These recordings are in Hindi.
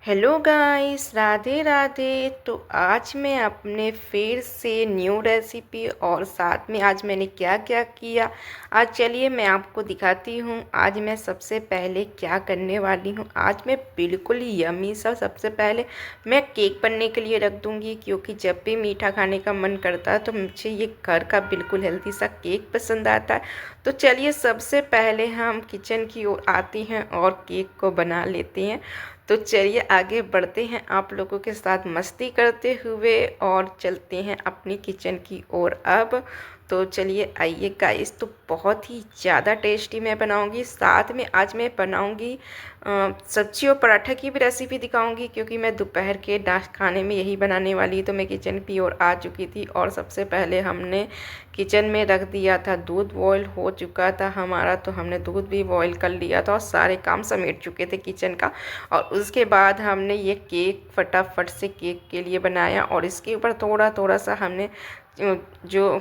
Hello guys, Radhe Radhe. तो आज मैं अपने फिर से न्यू रेसिपी और साथ में आज मैंने क्या क्या किया, आज चलिए मैं आपको दिखाती हूँ। आज मैं सबसे पहले क्या करने वाली हूँ, आज मैं बिल्कुल यमी सा सबसे पहले मैं केक बनने के लिए रख दूँगी, क्योंकि जब भी मीठा खाने का मन करता है तो मुझे ये घर का बिल्कुल हेल्दी सा केक पसंद आता है। तो चलिए सबसे पहले हम किचन की ओर आते हैं और केक को बना लेते हैं। तो चलिए आगे बढ़ते हैं आप लोगों के साथ मस्ती करते हुए और चलते हैं अपनी किचन की ओर। अब तो चलिए आइए गाइस, तो बहुत ही ज़्यादा टेस्टी मैं बनाऊंगी। साथ में आज मैं बनाऊंगी सब्जी और पराठा की भी रेसिपी दिखाऊंगी, क्योंकि मैं दोपहर के खाने में यही बनाने वाली। तो मैं किचन की ओर आ चुकी थी और सबसे पहले हमने किचन में रख दिया था दूध। बॉयल हो चुका था हमारा, तो हमने दूध भी बॉयल कर लिया था और सारे काम समेट चुके थे किचन का। और उसके बाद हमने ये केक फटाफट से केक के लिए बनाया, और इसके ऊपर थोड़ा थोड़ा सा हमने जो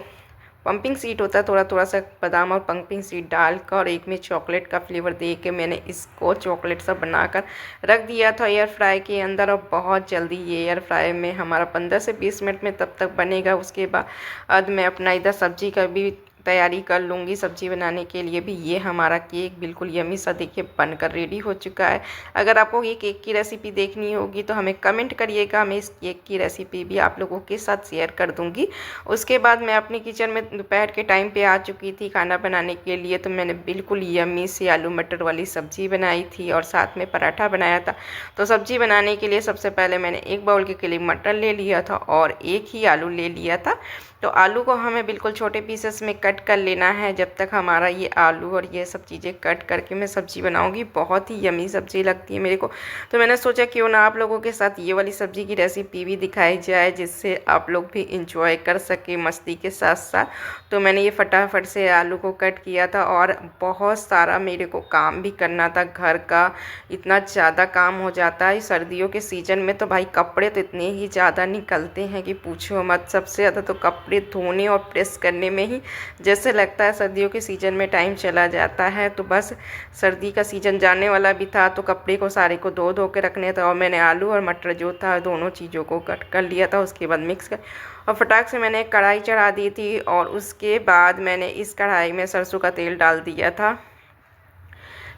पंपिंग सीड होता है, थोड़ा थोड़ा सा बादाम और पंपिंग सीड डालकर और एक में चॉकलेट का फ्लेवर दे के मैंने इसको चॉकलेट सा बनाकर रख दिया था एयर फ्राई के अंदर। और बहुत जल्दी ये एयर फ्राई में हमारा 15 से 20 मिनट में तब तक बनेगा। उसके बाद मैं अपना इधर सब्जी का भी तैयारी कर लूँगी। सब्जी बनाने के लिए भी ये हमारा केक बिल्कुल यमी सा देखिए बनकर रेडी हो चुका है। अगर आपको ये केक की रेसिपी देखनी होगी तो हमें कमेंट करिएगा, मैं इस केक की रेसिपी भी आप लोगों के साथ शेयर कर दूँगी। उसके बाद मैं अपनी किचन में दोपहर के टाइम पे आ चुकी थी खाना बनाने के लिए। तो मैंने बिल्कुल यमी से आलू मटर वाली सब्ज़ी बनाई थी और साथ में पराठा बनाया था। तो सब्ज़ी बनाने के लिए सबसे पहले मैंने एक बाउल के करीब मटर ले लिया था और एक ही आलू ले लिया था। तो आलू को हमें बिल्कुल छोटे पीसेस में कट कर लेना है। जब तक हमारा ये आलू और ये सब चीज़ें कट करके मैं सब्ज़ी बनाऊंगी, बहुत ही यमी सब्ज़ी लगती है मेरे को। तो मैंने सोचा क्यों ना आप लोगों के साथ ये वाली सब्ज़ी की रेसिपी भी दिखाई जाए, जिससे आप लोग भी इंजॉय कर सके मस्ती के साथ साथ। तो मैंने ये फटाफट से आलू को कट किया था और बहुत सारा मेरे को काम भी करना था घर का। इतना ज़्यादा काम हो जाता है सर्दियों के सीज़न में, तो भाई कपड़े तो इतने ही ज़्यादा निकलते हैं कि पूछो मत। सबसे ज़्यादा तो कपड़े धोने और प्रेस करने में ही जैसे लगता है सर्दियों के सीज़न में टाइम चला जाता है। तो बस सर्दी का सीज़न जाने वाला भी था, तो कपड़े को सारे को धो धो के रखने था। और मैंने आलू और मटर जो था दोनों चीज़ों को कट कर लिया था। उसके बाद मिक्स कर और फटाक से मैंने एक कढ़ाई चढ़ा दी थी, और उसके बाद मैंने इस कढ़ाई में सरसों का तेल डाल दिया था।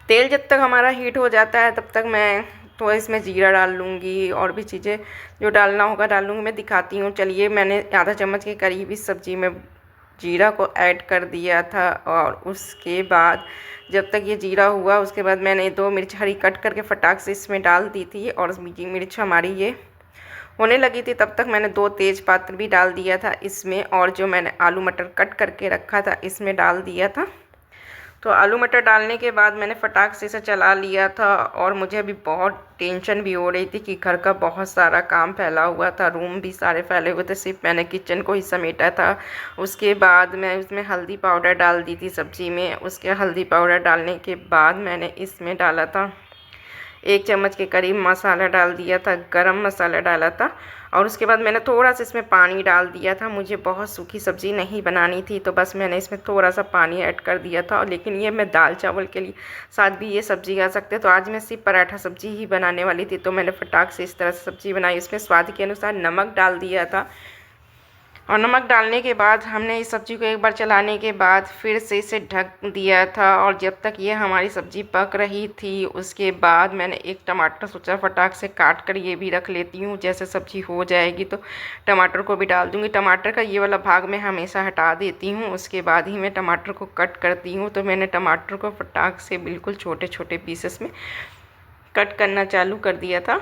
तेल जब तक हमारा हीट हो जाता है तब तक मैं तो इसमें जीरा डाल लूँगी और भी चीज़ें जो डालना होगा डाल लूँगी। मैं दिखाती हूँ। चलिए मैंने आधा चम्मच के करीब इस सब्ज़ी में जीरा को ऐड कर दिया था। और उसके बाद जब तक ये जीरा हुआ, उसके बाद मैंने 2 मिर्च हरी कट करके फटाक से इसमें डाल दी थी। और मिर्च हमारी ये होने लगी थी तब तक मैंने 2 तेज पत्ता भी डाल दिया था इसमें, और जो मैंने आलू मटर कट करके रखा था इसमें डाल दिया था। तो आलू मटर डालने के बाद मैंने फटाक से इसे चला लिया था। और मुझे अभी बहुत टेंशन भी हो रही थी कि घर का बहुत सारा काम फैला हुआ था, रूम भी सारे फैले हुए थे, सिर्फ मैंने किचन को ही समेटा था। उसके बाद मैं उसमें हल्दी पाउडर डाल दी थी सब्ज़ी में। उसके हल्दी पाउडर डालने के बाद मैंने इसमें डाला था 1 चम्मच के करीब मसाला डाल दिया था, गरम मसाला डाला था। और उसके बाद मैंने थोड़ा सा इसमें पानी डाल दिया था। मुझे बहुत सूखी सब्ज़ी नहीं बनानी थी, तो बस मैंने इसमें थोड़ा सा पानी ऐड कर दिया था। और लेकिन ये मैं दाल चावल के लिए साथ भी ये सब्ज़ी खा सकते हैं। तो आज मैं सिर्फ पराठा सब्ज़ी ही बनाने वाली थी, तो मैंने फटाक से इस तरह से सब्ज़ी बनाई। इसमें स्वाद के अनुसार नमक डाल दिया था। और नमक डालने के बाद हमने इस सब्ज़ी को एक बार चलाने के बाद फिर से इसे ढक दिया था। और जब तक ये हमारी सब्ज़ी पक रही थी, उसके बाद मैंने एक टमाटर सोचा फटाक से काट कर ये भी रख लेती हूँ। जैसे सब्ज़ी हो जाएगी तो टमाटर को भी डाल दूँगी। टमाटर का ये वाला भाग मैं हमेशा हटा देती हूँ, उसके बाद ही मैं टमाटर को कट करती हूँ। तो मैंने टमाटर को फटाक से बिल्कुल छोटे छोटे पीसेस में कट करना चालू कर दिया था।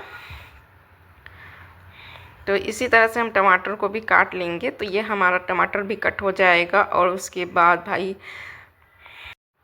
तो इसी तरह से हम टमाटर को भी काट लेंगे, तो ये हमारा टमाटर भी कट हो जाएगा। और उसके बाद भाई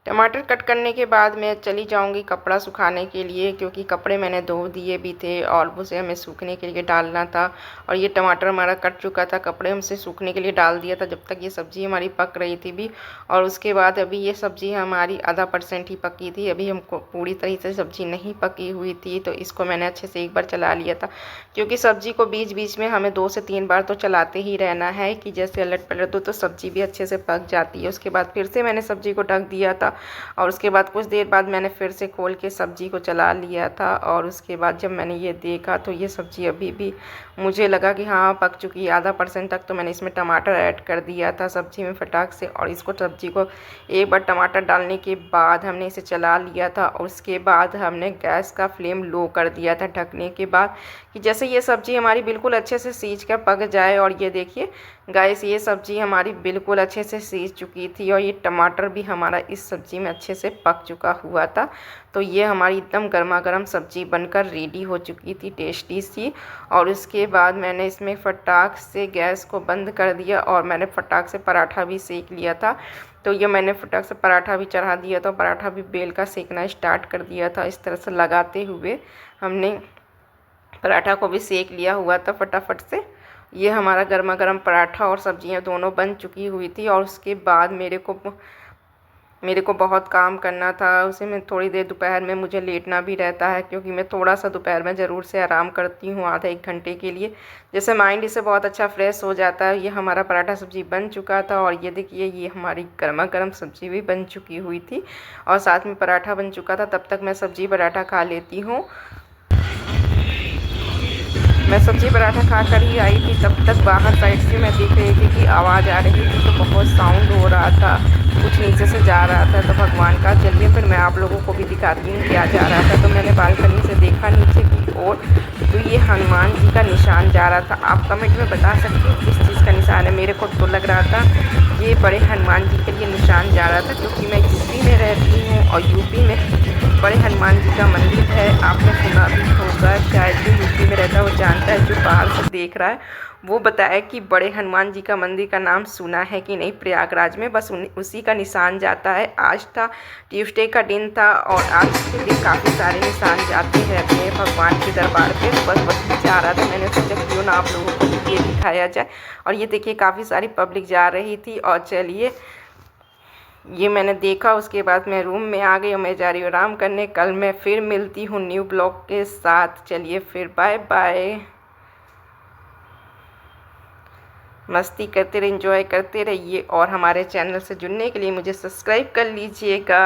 टमाटर कट करने के बाद मैं चली जाऊंगी कपड़ा सुखाने के लिए, क्योंकि कपड़े मैंने धो दिए भी थे और उसे हमें सूखने के लिए डालना था। और ये टमाटर हमारा कट चुका था, कपड़े हमसे सूखने के लिए डाल दिया था जब तक ये सब्ज़ी हमारी पक रही थी भी। और उसके बाद अभी ये सब्ज़ी हमारी आधा % ही पकी थी, अभी हमको पूरी तरीके से सब्ज़ी नहीं पकी हुई थी। तो इसको मैंने अच्छे से एक बार चला लिया था, क्योंकि सब्ज़ी को बीच बीच में हमें 2 से 3 बार तो चलाते ही रहना है, कि जैसे अलट पलट दो तो सब्ज़ी भी अच्छे से पक जाती है। उसके बाद फिर से मैंने सब्ज़ी को ढक दिया था। था। और उसके बाद कुछ देर बाद मैंने फिर से खोल के सब्ज़ी को चला लिया था और उसके बाद जब मैंने ये देखा तो ये सब्ज़ी अभी भी मुझे लगा कि हाँ पक चुकी है। आधा % तक तो मैंने इसमें टमाटर ऐड कर दिया था सब्ज़ी में फटाक से, और इसको सब्ज़ी को एक बार टमाटर डालने के बाद हमने इसे चला लिया था। और उसके बाद हमने गैस का फ्लेम लो कर दिया था ढकने के बाद, कि जैसे ये सब्ज़ी हमारी बिल्कुल अच्छे से सीज कर पक जाए। और ये देखिए गाइस, ये सब्ज़ी हमारी बिल्कुल अच्छे से सीज चुकी थी और ये टमाटर भी हमारा इस सब्ज़ी में अच्छे से पक चुका हुआ था। तो ये हमारी एकदम गर्मा गर्म सब्ज़ी बनकर रेडी हो चुकी थी, टेस्टी सी। और उसके बाद मैंने इसमें फटाक से गैस को बंद कर दिया और मैंने फटाक से पराठा भी सेक लिया था। तो ये मैंने फटाक से पराठा भी चढ़ा दिया था, पराठा भी बेल का सेकना स्टार्ट कर दिया था। इस तरह से लगाते हुए हमने पराठा को भी सेक लिया हुआ था फटाफट से। ये हमारा गर्मा गर्म पराठा और सब्जियां दोनों बन चुकी हुई थी। और उसके बाद मेरे को बहुत काम करना था, उसे मैं थोड़ी देर दोपहर में मुझे लेटना भी रहता है, क्योंकि मैं थोड़ा सा दोपहर में ज़रूर से आराम करती हूँ आधा 1 घंटे के लिए, जैसे माइंड इससे बहुत अच्छा फ्रेश हो जाता है। ये हमारा पराठा सब्ज़ी बन चुका था और ये देखिए ये हमारी गर्मा गर्म सब्ज़ी भी बन चुकी हुई थी और साथ में पराठा बन चुका था। तब तक मैं सब्ज़ी पराठा खा लेती हूँ। मैं सब्ज़ी पराठा खा कर ही आई थी, तब तक बाहर साइड से मैं देख रही थी कि आवाज़ आ रही थी, तो बहुत साउंड हो रहा था, कुछ नीचे से जा रहा था। तो भगवान का चलिए फिर मैं आप लोगों को भी दिखाती हूँ क्या जा रहा था। तो मैंने बालकनी से देखा नीचे की ओर, तो ये हनुमान जी का निशान जा रहा था। आप कमेंट में बता सकते हो किस चीज़ का निशान है। मेरे को तो लग रहा था ये बड़े हनुमान जी के लिए निशान जा रहा था, क्योंकि मैं यूपी में रहती हूँ और यूपी में बड़े हनुमान जी का मंदिर है। आपने सुना भी होगा, शायद जो यूपी में रहता है वो जानता है, जो बाहर से देख रहा है वो बताया कि बड़े हनुमान जी का मंदिर का नाम सुना है कि नहीं प्रयागराज में। बस उसी का निशान जाता है। आज था ट्यूसडे का दिन था और आज के दिन काफ़ी सारे निशान जाते हैं अपने भगवान के दरबार पे। बस जा रहा था, मैंने सोचा क्यों ना आप लोगों को भी ये दिखाया जाए। और ये देखिए काफ़ी सारी पब्लिक जा रही थी। और चलिए ये मैंने देखा, उसके बाद मैं रूम में आ गई और मैं जा रही हूँ आराम करने। कल मैं फिर मिलती हूँ न्यू ब्लॉग के साथ। चलिए फिर बाय बाय। मस्ती करते रहिए, एंजॉय करते रहिए और हमारे चैनल से जुड़ने के लिए मुझे सब्सक्राइब कर लीजिएगा।